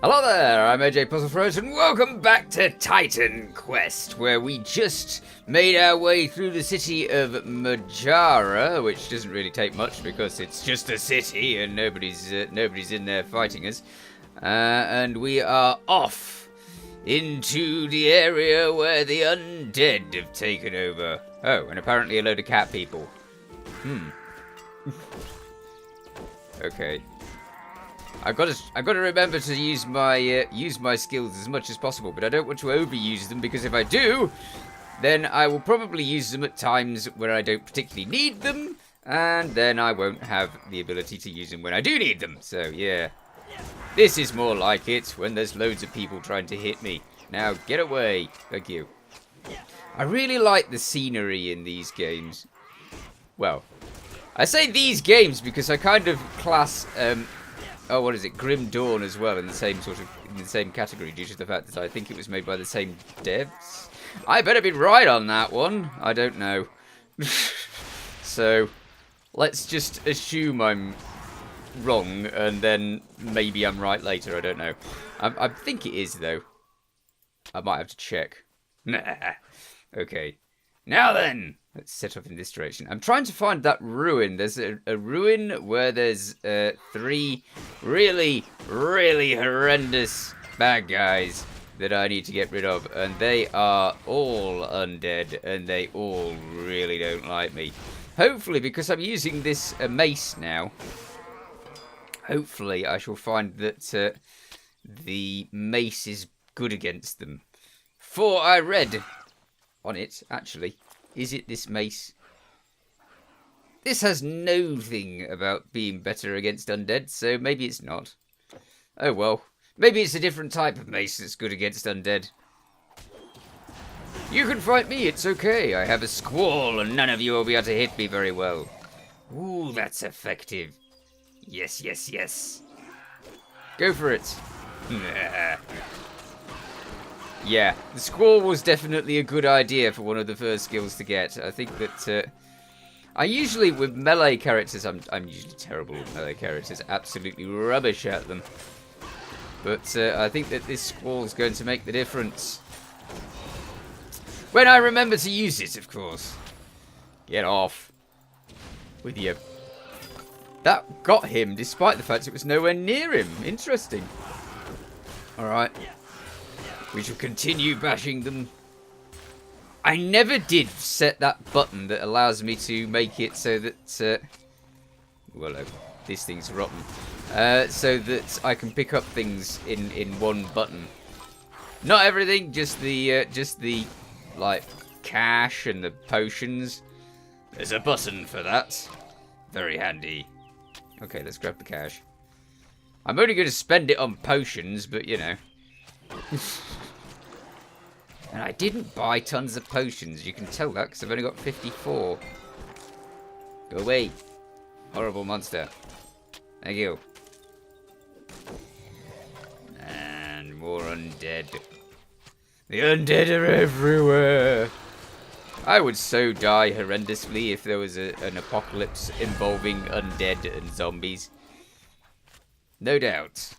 Hello there, I'm PuzzleFerret, and welcome back to Titan Quest, where we just made our way through the city of Megara, which doesn't really take much because it's just a city and nobody's in there fighting us. And we are off into the area where the undead have taken over. Oh, and apparently a load of cat people. Okay. I've got to remember to use my skills as much as possible, but I don't want to overuse them, because if I do, then I will probably use them at times where I don't particularly need them, and then I won't have the ability to use them when I do need them. So yeah, this is more like it when there's loads of people trying to hit me. Now get away. Thank you. I really like the scenery in these games. Well, I say these games because I kind of class what is it, Grim Dawn as well in the same category, due to the fact that I think it was made by the same devs. I better be right on that one. I don't know. So let's just assume I'm wrong, and then maybe I'm right later. I don't know. I think it is, though. I might have to check. Okay. Now then, let's set off in this direction. I'm trying to find that ruin. There's a ruin where there's 3 really, really horrendous bad guys that I need to get rid of. And they are all undead, and they all really don't like me. Hopefully, because I'm using this mace now, hopefully I shall find that the mace is good against them. For I read on it, actually, is it this mace? This has no thing about being better against undead, so maybe it's not. Oh well, maybe it's a different type of mace that's good against undead. You can fight me, it's okay. I have a squall and none of you will be able to hit me very well. Ooh, that's effective. Yes, yes, yes. Go for it. Yeah, the squall was definitely a good idea for one of the first skills to get. I think that I usually, with melee characters, I'm usually terrible with melee characters, absolutely rubbish at them. But I think that this squall is going to make the difference. When I remember to use it, of course. Get off with you. That got him, despite the fact it was nowhere near him. Interesting. Alright. We shall continue bashing them. I never did set that button that allows me to make it so that... well, this thing's rotten. So that I can pick up things in one button. Not everything, just the like, cash and the potions. There's a button for that. Very handy. Okay, let's grab the cash. I'm only going to spend it on potions, but you know. And I didn't buy tons of potions. You can tell that because I've only got 54. Go away. Horrible monster. Thank you. And more undead. The undead are everywhere. I would so die horrendously if there was an apocalypse involving undead and zombies. No doubt.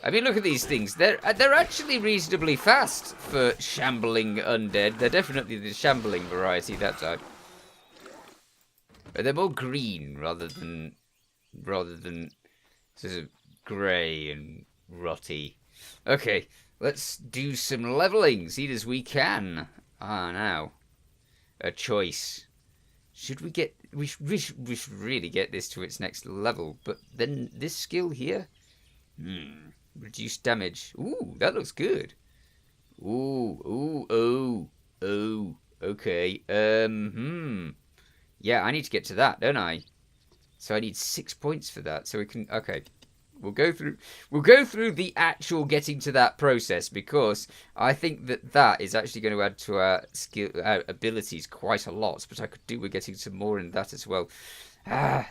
I mean, look at these things. They're actually reasonably fast for shambling undead. They're definitely the shambling variety, that type. But they're more green rather than sort of grey and rotty. Okay, let's do some leveling. See as we can. Now a choice. Should we get? We should really get this to its next level. But then this skill here. Reduce damage. Ooh, that looks good. Ooh, okay. Yeah, I need to get to that, don't I? So I need 6 points for that. So we can. Okay, we'll go through the actual getting to that process, because I think that is actually going to add to our our abilities quite a lot. But I could do with getting some more in that as well.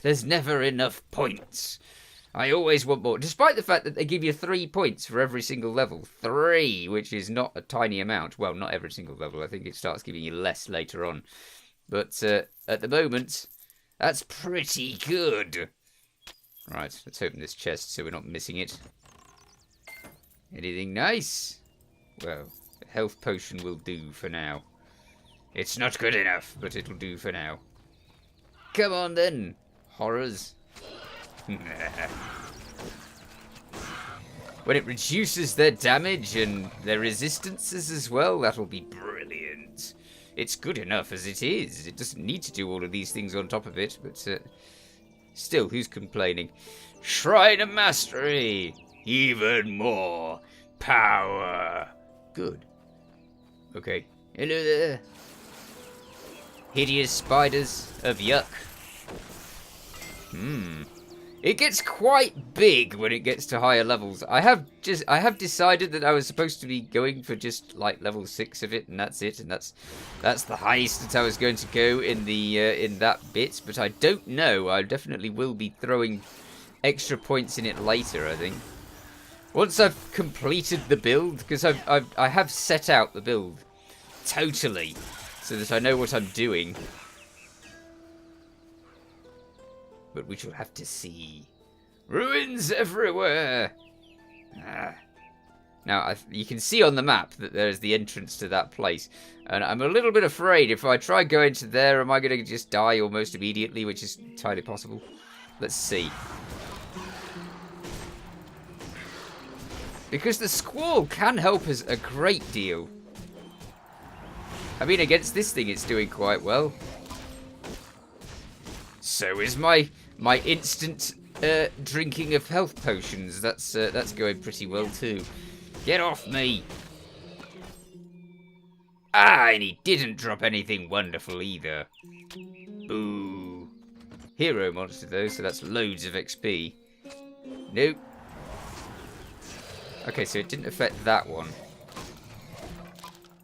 There's never enough points. I always want more, despite the fact that they give you 3 points for every single level. 3, which is not a tiny amount. Well, not every single level. I think it starts giving you less later on. But at the moment, that's pretty good. Right, let's open this chest so we're not missing it. Anything nice? Well, a health potion will do for now. It's not good enough, but it'll do for now. Come on then, horrors. When it reduces their damage and their resistances as well, that'll be brilliant. It's good enough as it is. It doesn't need to do all of these things on top of it, but still, who's complaining? Shrine of Mastery! Even more power! Good. Okay. Hello there. Hideous spiders of yuck. It gets quite big when it gets to higher levels. I have decided that I was supposed to be going for just like level 6 of it, and that's it, and that's the highest that I was going to go in the in that bit. But I don't know. I definitely will be throwing extra points in it later, I think. Once I've completed the build, because I have set out the build totally, so that I know what I'm doing. But we shall have to see. Ruins everywhere! Now, you can see on the map that there's the entrance to that place. And I'm a little bit afraid if I try going to there, am I going to just die almost immediately, which is entirely possible. Let's see. Because the squall can help us a great deal. I mean, against this thing, it's doing quite well. So is my instant drinking of health potions. That's going pretty well too. Get off me! Ah, and he didn't drop anything wonderful either. Boo! Hero monster though, so that's loads of XP. Nope. Okay, so it didn't affect that one.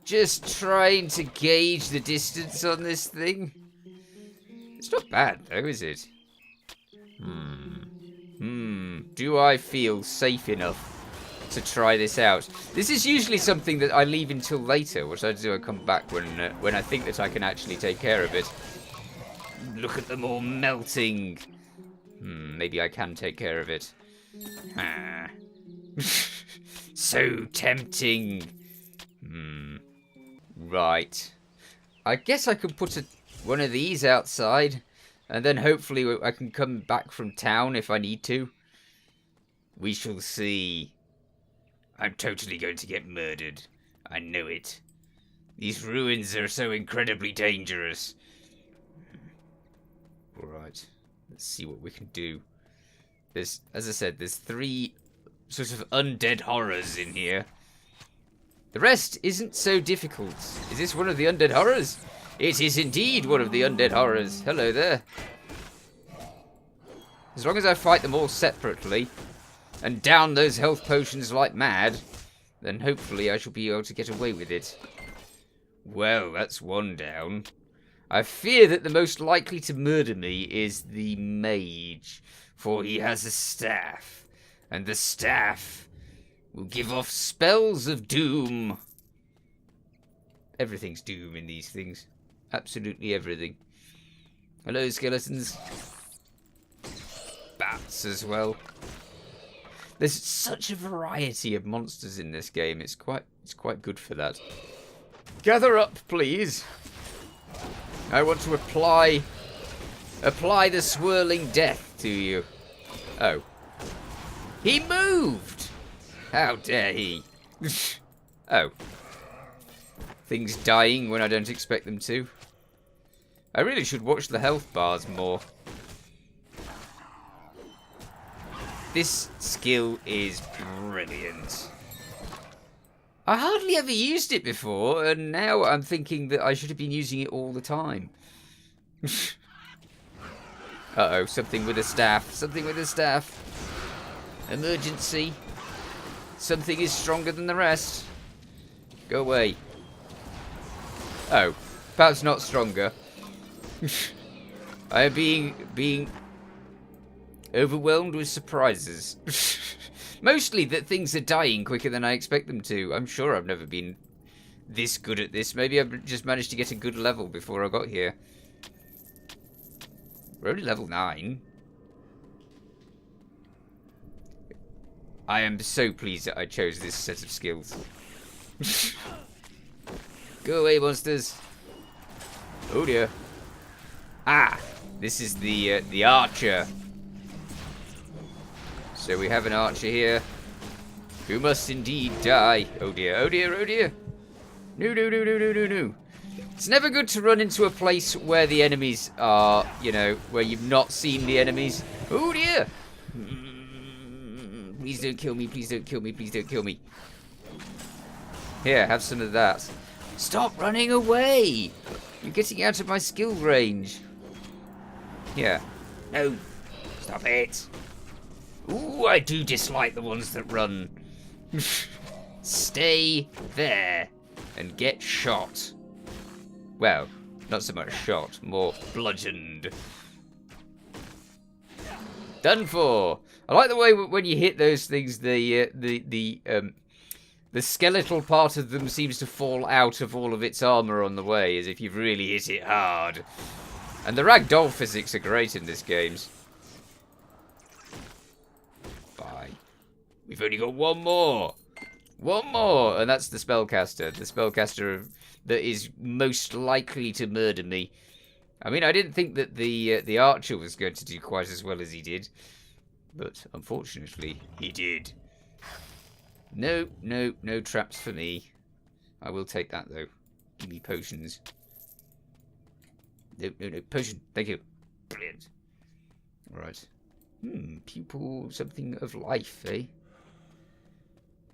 Just trying to gauge the distance on this thing. It's not bad, though, is it? Do I feel safe enough to try this out? This is usually something that I leave until later. What I do, I come back when I think that I can actually take care of it. Look at them all melting. Maybe I can take care of it. So tempting. Right. I guess I could put one of these outside, and then hopefully I can come back from town if I need to. We shall see. I'm totally going to get murdered. I know it. These ruins are so incredibly dangerous. Alright. Let's see what we can do. There's, as I said, there's 3 sort of undead horrors in here. The rest isn't so difficult. Is this one of the undead horrors? It is indeed one of the undead horrors. Hello there. As long as I fight them all separately and down those health potions like mad, then hopefully I shall be able to get away with it. Well, that's one down. I fear that the most likely to murder me is the mage, for he has a staff, and the staff will give off spells of doom. Everything's doom in these things. Absolutely everything. Hello, skeletons. Bats as well. There's such a variety of monsters in this game. It's quite good for that. Gather up, please. I want to apply the swirling death to you. Oh. He moved! How dare he? Oh. Things dying when I don't expect them to. I really should watch the health bars more. This skill is brilliant. I hardly ever used it before, and now I'm thinking that I should have been using it all the time. Uh-oh, something with a staff. Something with a staff. Emergency. Something is stronger than the rest. Go away. Oh, perhaps not stronger. I am being overwhelmed with surprises. Mostly that things are dying quicker than I expect them to. I'm sure I've never been this good at this. Maybe I've just managed to get a good level before I got here. We're only level 9. I am so pleased that I chose this set of skills. Go away, monsters. Oh dear. Ah, this is the archer. So we have an archer here who must indeed die. Oh dear, oh dear, oh dear. No, no, no, no, no, no, no. It's never good to run into a place where the enemies are, you know, where you've not seen the enemies. Oh dear. Please don't kill me, please don't kill me, please don't kill me. Here, have some of that. Stop running away! You're getting out of my skill range. Here. No. Stop it. Ooh, I do dislike the ones that run. Stay there and get shot. Well, not so much shot, more bludgeoned. Done for. I like the way when you hit those things, the skeletal part of them seems to fall out of all of its armor on the way, as if you've really hit it hard. And the ragdoll physics are great in this game. Bye. We've only got one more. One more, and that's the spellcaster. The spellcaster that is most likely to murder me. I mean, I didn't think that the archer was going to do quite as well as he did, but unfortunately, he did. No, no, no traps for me. I will take that, though. Give me potions. No, no, no. Potion. Thank you. Brilliant. Alright. Pupil something of life, eh?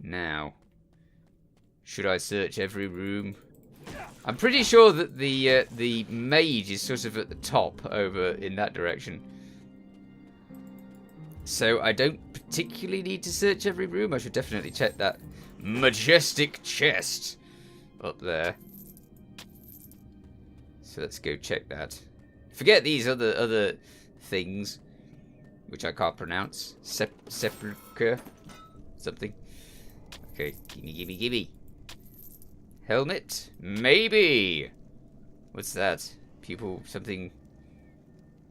Now. Should I search every room? I'm pretty sure that the mage is sort of at the top over in that direction. So I don't particularly need to search every room. I should definitely check that majestic chest up there. So let's go check that. Forget these other things, which I can't pronounce. Sepulchre, something. Okay, gimme, gimme, gimme. Helmet, maybe. What's that? Pupil, something.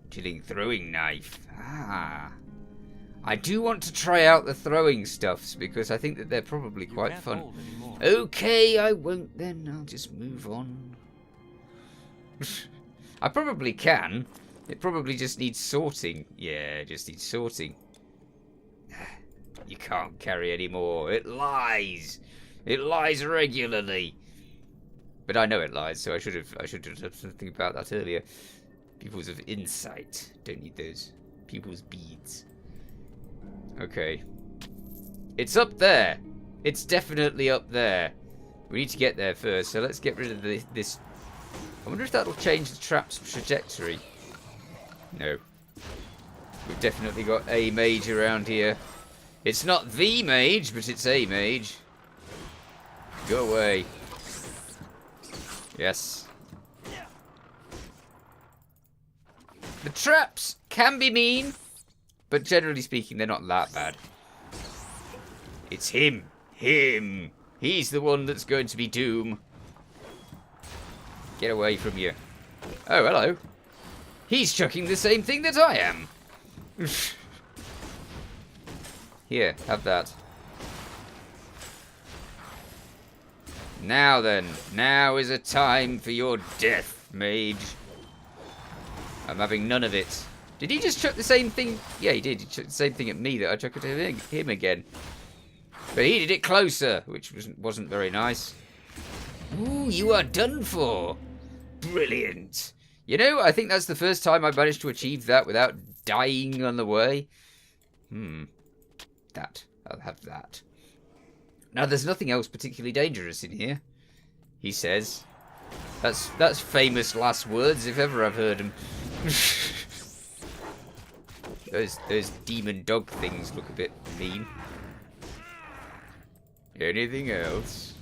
Chilling throwing knife. Ah. I do want to try out the throwing stuffs because I think that they're probably quite fun. Okay, I won't then. I'll just move on. I probably can. It probably just needs sorting. Yeah, it just needs sorting. You can't carry any more. It lies. It lies regularly. But I know it lies, so I should have done something about that earlier. Pupils of insight. Don't need those. Pupils beads. Okay. It's up there. It's definitely up there. We need to get there first, so let's get rid of this. I wonder if that'll change the trap's trajectory. No. We've definitely got a mage around here. It's not the mage, but it's a mage. Go away. Yes. The traps can be mean, but generally speaking, they're not that bad. It's him. Him. He's the one that's going to be doom. Get away from you. Oh, hello. He's chucking the same thing that I am. Here, have that. Now then. Now is a time for your death, mage. I'm having none of it. Did he just chuck the same thing? Yeah, he did. He chucked the same thing at me that I chucked at him again. But he did it closer, which wasn't very nice. Ooh, you are done for. Brilliant. You know, I think that's the first time I managed to achieve that without dying on the way. That. I'll have that. Now, there's nothing else particularly dangerous in here, he says. That's famous last words, if ever I've heard them. Those demon dog things look a bit mean. Anything else?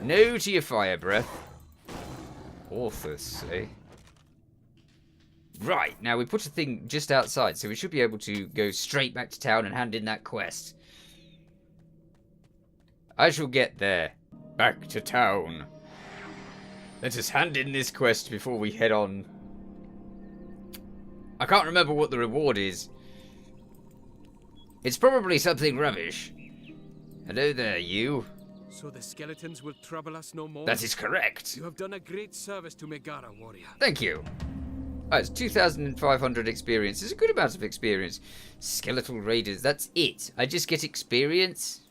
No to your fire breath. Orthus, eh? Right, now we put a thing just outside, so we should be able to go straight back to town and hand in that quest. I shall get there. Back to town. Let us hand in this quest before we head on. I can't remember what the reward is. It's probably something rubbish. Hello there, you. So the skeletons will trouble us no more? That is correct. You have done a great service to Megara, warrior. Thank you. Oh, it's 2,500 experience. It's a good amount of experience. Skeletal raiders, that's it. I just get experience.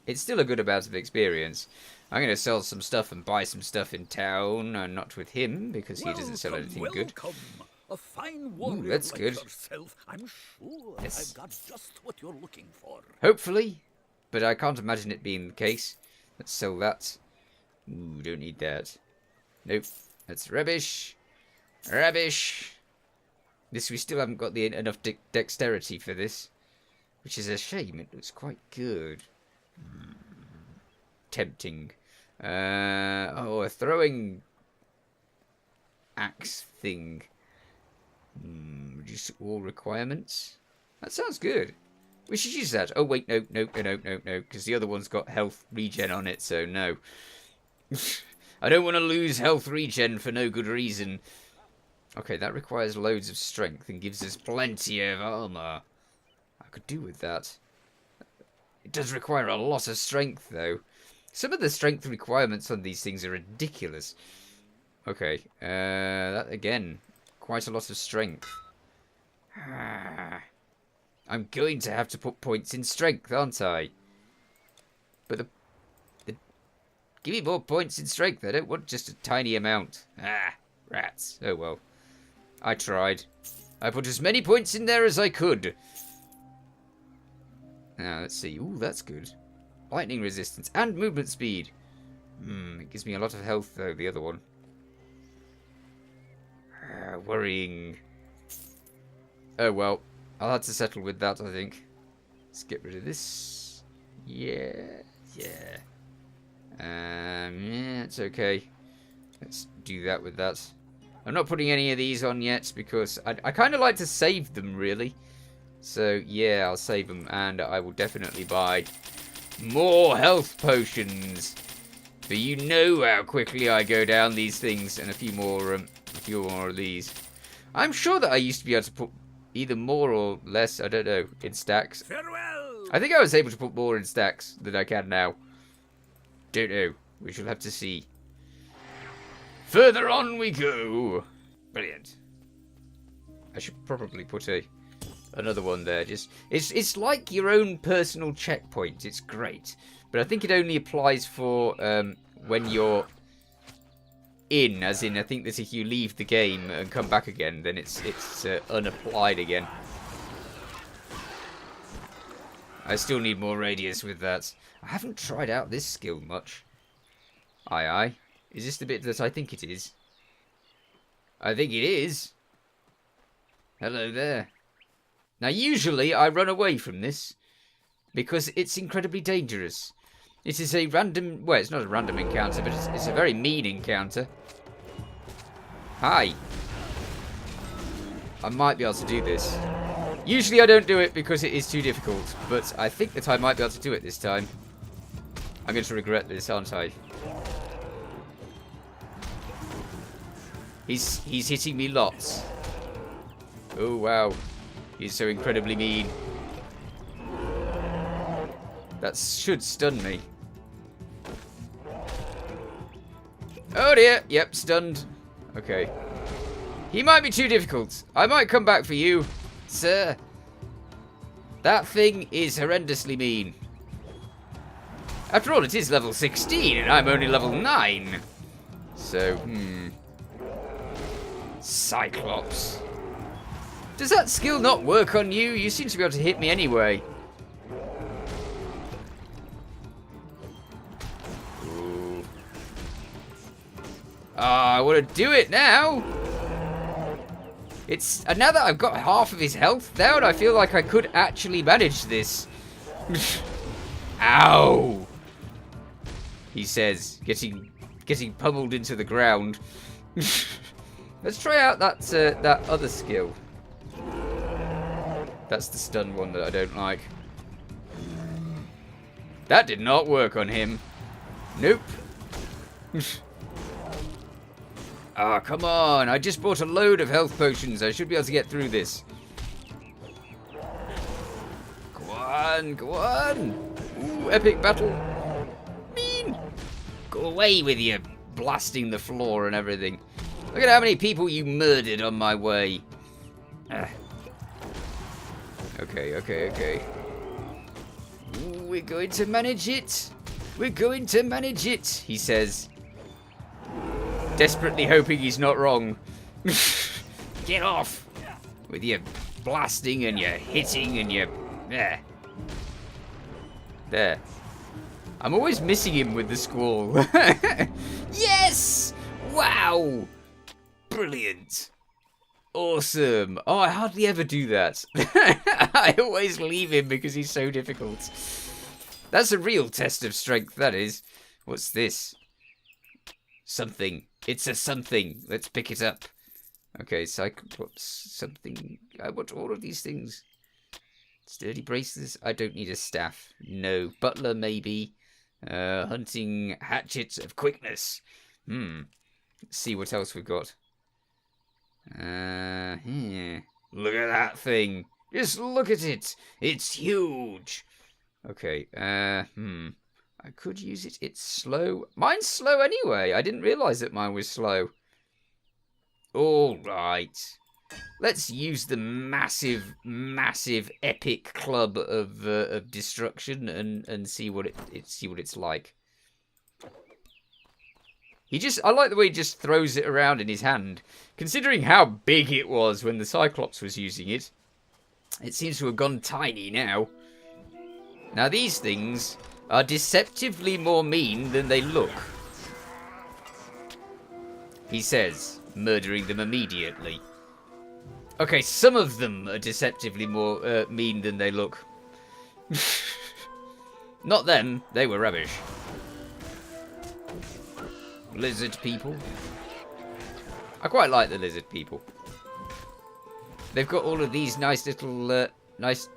It's still a good amount of experience. I'm going to sell some stuff and buy some stuff in town. Not with him, because he doesn't sell anything good. A fine warrior that's like good. yourself. I'm sure Yes. I've got just what you're looking for. Hopefully. But I can't imagine it being the case. Let's sell that. Ooh, don't need that. Nope. That's rubbish. Rubbish. This, we still haven't got enough dexterity for this. Which is a shame. It looks quite good. Tempting. A throwing axe thing. Reduce all requirements. That sounds good. We should use that. Oh, wait, no, because the other one's got health regen on it, so no. I don't want to lose health regen for no good reason. Okay, that requires loads of strength and gives us plenty of armor. I could do with that. It does require a lot of strength, though. Some of the strength requirements on these things are ridiculous. Okay, that again, quite a lot of strength. I'm going to have to put points in strength, aren't I? But give me more points in strength. I don't want just a tiny amount. Rats. Oh well. I tried. I put as many points in there as I could. Now, let's see. Ooh, that's good. Lightning resistance and movement speed. It gives me a lot of health, though, the other one. Worrying. Oh, well. I'll have to settle with that, I think. Let's get rid of this. Yeah. Yeah, it's okay. Let's do that with that. I'm not putting any of these on yet because I kind of like to save them, really. So, yeah, I'll save them, and I will definitely buy more health potions. For you know how quickly I go down these things, and a few more of these. I'm sure that I used to be able to put either more or less, I don't know, in stacks. Farewell! I think I was able to put more in stacks than I can now. Don't know. We shall have to see. Further on we go. Brilliant. I should probably put another one there. Just it's like your own personal checkpoint. It's great, but I think it only applies for when you're in, as in I think that if you leave the game and come back again, then it's unapplied again. I still need more radius with that. I haven't tried out this skill much. Aye. Is this the bit that I think it is? I think it is. Hello there. Now, usually I run away from this because it's incredibly dangerous. It is a random... Well, it's not a random encounter, but it's a very mean encounter. Hi. I might be able to do this. Usually I don't do it because it is too difficult, but I think that I might be able to do it this time. I'm going to regret this, aren't I? He's hitting me lots. Oh, wow. He's so incredibly mean. That should stun me. Oh dear. Yep, stunned. Okay. He might be too difficult. I might come back for you, sir. That thing is horrendously mean. After all, it is level 16 and I'm only level 9. So, Cyclops. Does that skill not work on you? You seem to be able to hit me anyway. Ooh. I want to do it now. It's now that I've got half of his health down, I feel like I could actually manage this. Ow! He says, getting pummeled into the ground. Let's try out that other skill. That's the stun one that I don't like. That did not work on him. Nope. Ah, come on. I just bought a load of health potions. I should be able to get through this. Come on. on, go on. Ooh, epic battle. Mean. Go away with you, blasting the floor and everything. Look at how many people you murdered on my way. Okay. Ooh, we're going to manage it. We're going to manage it, he says. Desperately hoping he's not wrong. Get off. With your blasting and your hitting and your... There. I'm always missing him with the squall. Yes! Wow! Brilliant. Awesome. Oh, I hardly ever do that. I always leave him because he's so difficult. That's a real test of strength, that is. What's this? Something. It's a something. Let's pick it up. Okay, Cyclops, something. I want all of these things. Sturdy braces. I don't need a staff. No. Butler, maybe. Hunting hatchets of quickness. Let's see what else we've got. Here. Look at that thing. Just look at it. It's huge. Okay. I could use it. It's slow. Mine's slow anyway. I didn't realise that mine was slow. All right. Let's use the massive, massive, epic club of destruction and see what it's like. I like the way he just throws it around in his hand. Considering how big it was when the Cyclops was using it, it seems to have gone tiny now. Now these things are deceptively more mean than they look. He says, murdering them immediately. Okay, some of them are deceptively more mean than they look. Not them, they were rubbish. Lizard people. I quite like the lizard people. They've got all of these nice little, nice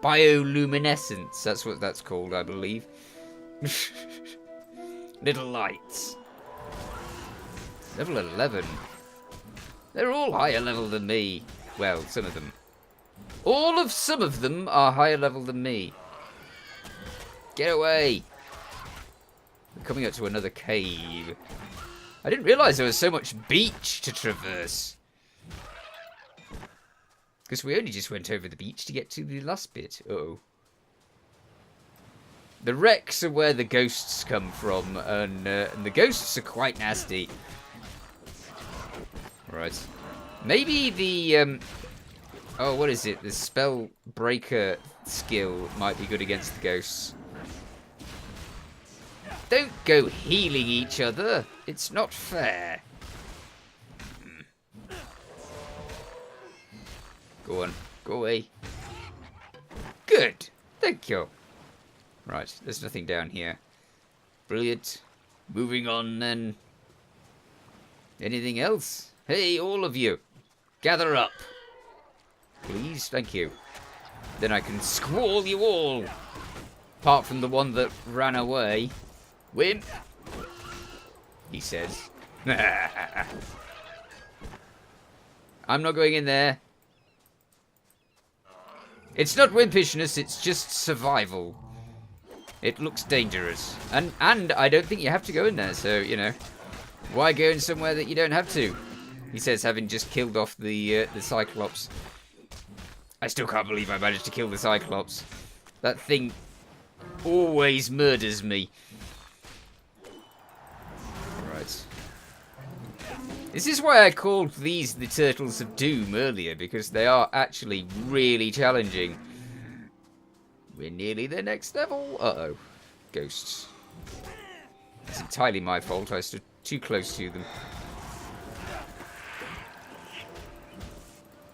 bioluminescence. That's what that's called, I believe. Little lights. Level 11. They're all higher level than me. Well, some of them. Some of them are higher level than me. Get away. We're coming up to another cave. I didn't realise there was so much beach to traverse. Because we only just went over the beach to get to the last bit. Uh-oh. The wrecks are where the ghosts come from, and the ghosts are quite nasty. Right. Maybe the, oh, what is it? The spell breaker skill might be good against the ghosts. Don't go healing each other. It's not fair. Go on. Go away. Good. Thank you. Right. There's nothing down here. Brilliant. Moving on then. Anything else? Hey, all of you. Gather up. Please. Thank you. Then I can squall you all. Apart from the one that ran away. Wimp. He says. I'm not going in there. It's not wimpishness, it's just survival. It looks dangerous. And I don't think you have to go in there, so, you know. Why go in somewhere that you don't have to? He says, having just killed off the Cyclops. I still can't believe I managed to kill the Cyclops. That thing always murders me. Right. This is why I called these the Turtles of Doom earlier, because they are actually really challenging. We're nearly the next level. Uh-oh. Ghosts. It's entirely my fault. I stood too close to them.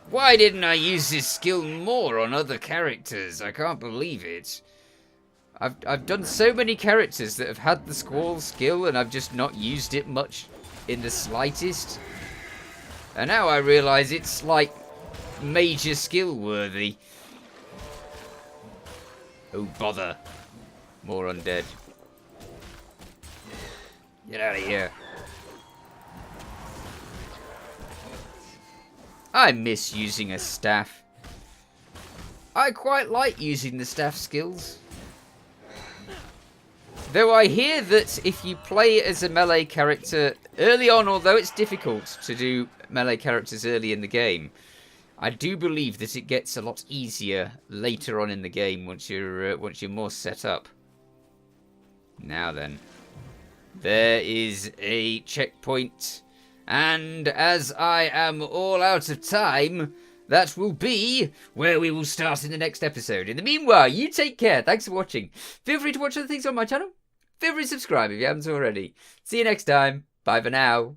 Why didn't I use this skill more on other characters? I can't believe it. I've done so many characters that have had the squall skill and I've just not used it much in the slightest. And now I realise it's like major skill worthy. Oh bother. More undead. Get out of here. I miss using a staff. I quite like using the staff skills. Though I hear that if you play as a melee character early on, although it's difficult to do melee characters early in the game, I do believe that it gets a lot easier later on in the game once you're more set up. Now then, there is a checkpoint, and as I am all out of time, that will be where we will start in the next episode. In the meanwhile, you take care. Thanks for watching. Feel free to watch other things on my channel. Feel free to subscribe if you haven't already. See you next time. Bye for now.